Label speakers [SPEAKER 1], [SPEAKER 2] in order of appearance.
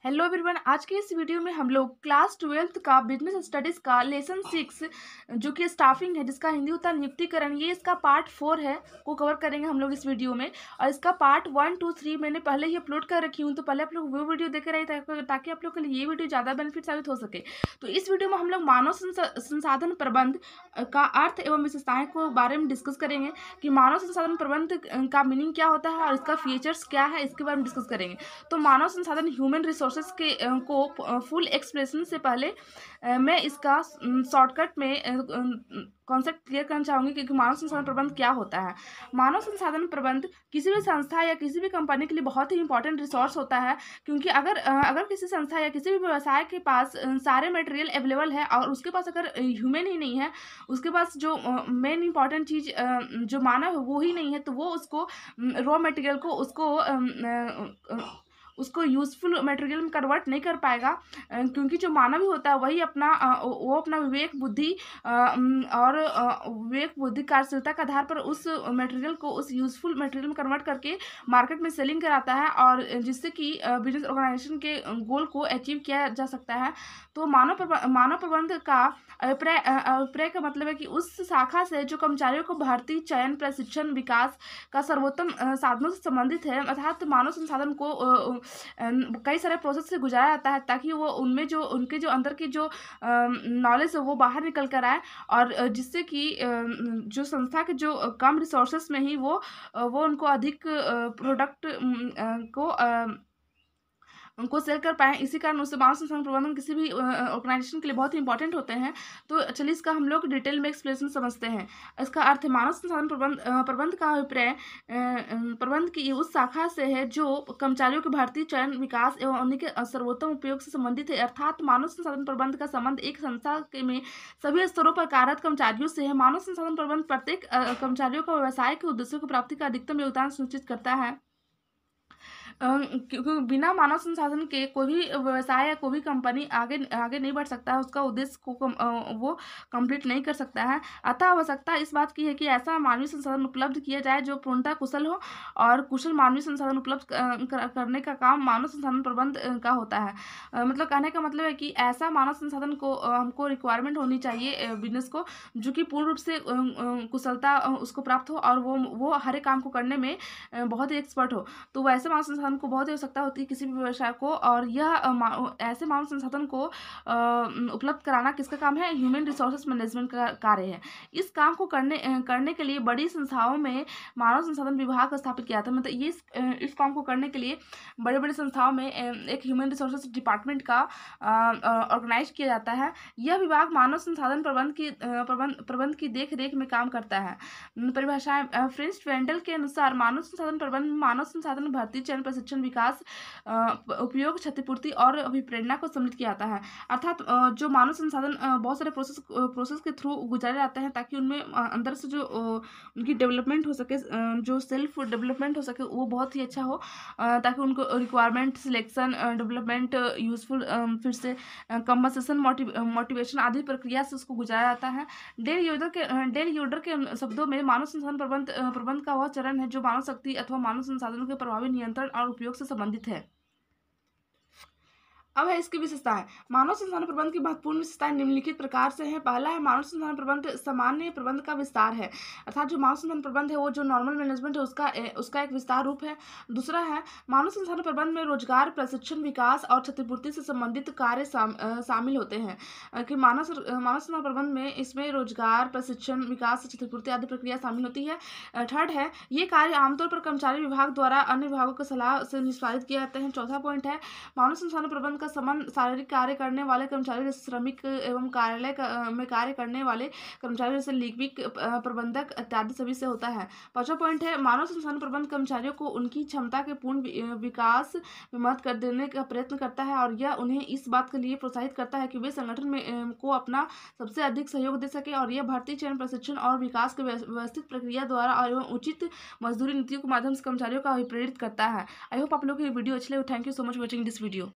[SPEAKER 1] Hello everyone. आज के इस वीडियो में हम लोग क्लास 12th का बिजनेस स्टडीज़ का लेसन 6 जो कि स्टाफिंग है, जिसका हिंदी होता है नियुक्तिकरण, ये इसका पार्ट 4 है को कवर करेंगे हम लोग इस वीडियो में। और इसका पार्ट 1, 2, 3 मैंने पहले ही अपलोड कर रखी हूँ, तो पहले आप लोग वो वीडियो देखे रहिए ताकि आप लोग के लिए ये वीडियो ज़्यादा बेनिफिट साबित हो सके। तो इस वीडियो में हम लोग मानव संसाधन प्रबंध का अर्थ एवं विशेषताएं को बारे में डिस्कस करेंगे कि मानव संसाधन प्रबंध का मीनिंग क्या होता है और इसका फीचर्स क्या है, इसके बारे में डिस्कस करेंगे। तो मानव संसाधन ह्यूमन रिसोर्सेज के को फुल एक्सप्रेशन से पहले मैं इसका शॉर्टकट में कॉन्सेप्ट क्लियर करना चाहूँगी कि मानव संसाधन प्रबंध क्या होता है। मानव संसाधन प्रबंध किसी भी संस्था या किसी भी कंपनी के लिए बहुत ही इंपॉर्टेंट रिसोर्स होता है, क्योंकि अगर किसी संस्था या किसी भी व्यवसाय के पास सारे मटेरियल अवेलेबल है और उसके पास अगर ह्यूमन ही नहीं है, उसके पास जो मेन इंपॉर्टेंट चीज़ जो मानव है वो ही नहीं है, तो वो उसको रॉ मटेरियल को उसको यूज़फुल मटेरियल में कन्वर्ट नहीं कर पाएगा, क्योंकि जो मानव ही होता है वही वो अपना विवेक बुद्धि और विवेक बुद्धि कार्यशीलता के आधार पर उस मटेरियल को उस यूज़फुल मटेरियल में कन्वर्ट करके मार्केट में सेलिंग कराता है, और जिससे कि बिजनेस ऑर्गेनाइजेशन के गोल को अचीव किया जा सकता है। तो मानव प्रबंध का अभिप्राय का मतलब है कि उस शाखा से जो कर्मचारियों को भर्ती, चयन, प्रशिक्षण, विकास का सर्वोत्तम साधनों से संबंधित है, अर्थात मानव संसाधन को कई सारे प्रोसेस से गुजारा जाता है ताकि वो उनमें जो उनके जो अंदर की जो नॉलेज है वो बाहर निकल कर आए, और जिससे कि जो संस्था के जो कम रिसोर्सेस में ही वो उनको अधिक प्रोडक्ट को उनको सेल कर पाएँ। इसी कारण उससे मानव संसाधन प्रबंधन किसी भी ऑर्गेनाइजेशन के लिए बहुत ही इंपॉर्टेंट होते हैं। तो चलिए इसका हम लोग डिटेल में एक्सप्लेनेशन समझते हैं। इसका अर्थ है मानव संसाधन प्रबंध का अभिप्राय प्रबंध की उस शाखा से है जो कर्मचारियों के भर्ती, चयन, विकास एवं उन्हीं के सर्वोत्तम उपयोग से संबंधित है। अर्थात मानव संसाधन प्रबंध का संबंध एक संस्था में सभी स्तरों पर कार्यरत कर्मचारियों से है। मानव संसाधन प्रबंध प्रत्येक कर्मचारियों को व्यवसाय के उद्देश्यों की प्राप्ति का अधिकतम योगदान सुनिश्चित करता है, क्योंकि बिना मानव संसाधन के कोई भी व्यवसाय या कोई भी कंपनी आगे नहीं बढ़ सकता है, उसका उद्देश्य को वो कंप्लीट नहीं कर सकता है। अतः आवश्यकता इस बात की है कि ऐसा मानवीय संसाधन उपलब्ध किया जाए जो पूर्णतः कुशल हो, और कुशल मानवीय संसाधन उपलब्ध करने का काम मानव संसाधन प्रबंध का होता है। मतलब कहने का मतलब है कि ऐसा मानव संसाधन को हमको रिक्वायरमेंट होनी चाहिए बिजनेस को, जो कि पूर्ण रूप से कुशलता उसको प्राप्त हो और वो हर एक काम को करने में बहुत ही एक्सपर्ट हो। तो वैसे मानव संसाधन को बहुत ही आवश्यकता होती है किसी भी व्यवसाय को, और यह ऐसे मानव संसाधन को उपलब्ध कराना किसका काम है? ह्यूमन रिसोर्सेज मैनेजमेंट का कार्य है। इस काम को करने के लिए बड़ी संस्थाओं में मानव संसाधन विभाग स्थापित किया था। मतलब ये इस काम को करने के लिए बड़ी संस्थाओं में एक ह्यूमन रिसोर्सेज डिपार्टमेंट का ऑर्गेनाइज किया जाता है। यह विभाग मानव संसाधन प्रबंध की देख रेख में काम करता है। परिभाषाएं फ्रेंच वेंडल के अनुसार मानव संसाधन प्रबंध मानव संसाधन भर्ती, चयन, प्रशिक्षण, विकास, उपयोग, क्षतिपूर्ति और अभिप्रेरणा को सम्मिलित किया जाता है। अर्थात जो मानव संसाधन बहुत सारे प्रोसेस के थ्रू गुजारे जाते हैं ताकि उनमें अंदर से जो उनकी डेवलपमेंट हो सके, जो सेल्फ डेवलपमेंट हो सके वो बहुत ही अच्छा हो, ताकि उनको रिक्वायरमेंट, सिलेक्शन, डेवलपमेंट, यूजफुल, फिर से कंपनसेशन, मोटिवेशन आदि प्रक्रिया से उसको गुजारा जाता है। डेल यूडर के शब्दों में मानव संसाधन प्रबंध का वह चरण है जो मानव शक्ति अथवा मानव संसाधनों के प्रभावी नियंत्रण और उपयोग से संबंधित है। अब है इसकी विशेषताएं। मानव संसाधन प्रबंध की महत्वपूर्ण विशेषताएं निम्नलिखित प्रकार से हैं। पहला है मानव संसाधन प्रबंध सामान्य प्रबंध का विस्तार है, अर्थात जो मानव संसाधन प्रबंध है वो जो नॉर्मल मैनेजमेंट है उसका एक विस्तार रूप है। दूसरा है मानव संसाधन प्रबंध में रोजगार, प्रशिक्षण, विकास और क्षतिपूर्ति से संबंधित कार्य शामिल होते हैं। कि मानव संसाधन प्रबंध में इसमें रोजगार, प्रशिक्षण, विकास, क्षतिपूर्ति आदि प्रक्रिया शामिल होती है। थर्ड है ये कार्य आमतौर पर कर्मचारी विभाग द्वारा अन्य विभागों की सलाह से निष्पादित किए जाते हैं। चौथा पॉइंट है मानव संसाधन प्रबंध का संबंध शारीरिक कार्य करने वाले कर्मचारी जैसे श्रमिक एवं कार्यालय में कार्य करने वाले कर्मचारी जैसे लिपिक, प्रबंधक इत्यादि सभी से होता है। पांचवा पॉइंट है मानव संसाधन प्रबंध कर्मचारियों को उनकी क्षमता के पूर्ण विकास में मदद कर देने का प्रयत्न करता है, और यह उन्हें इस बात के लिए प्रोत्साहित करता है कि वे संगठन में को अपना सबसे अधिक सहयोग दे सके, और यह भर्ती, चयन, प्रशिक्षण और विकास के व्यवस्थित प्रक्रिया द्वारा एवं उचित मजदूरी नीतियों के माध्यम से कर्मचारियों का अभिप्रेरित करता है। आई होप आप लोगों को ये वीडियो अच्छी लगी। Thank you so much watching this video.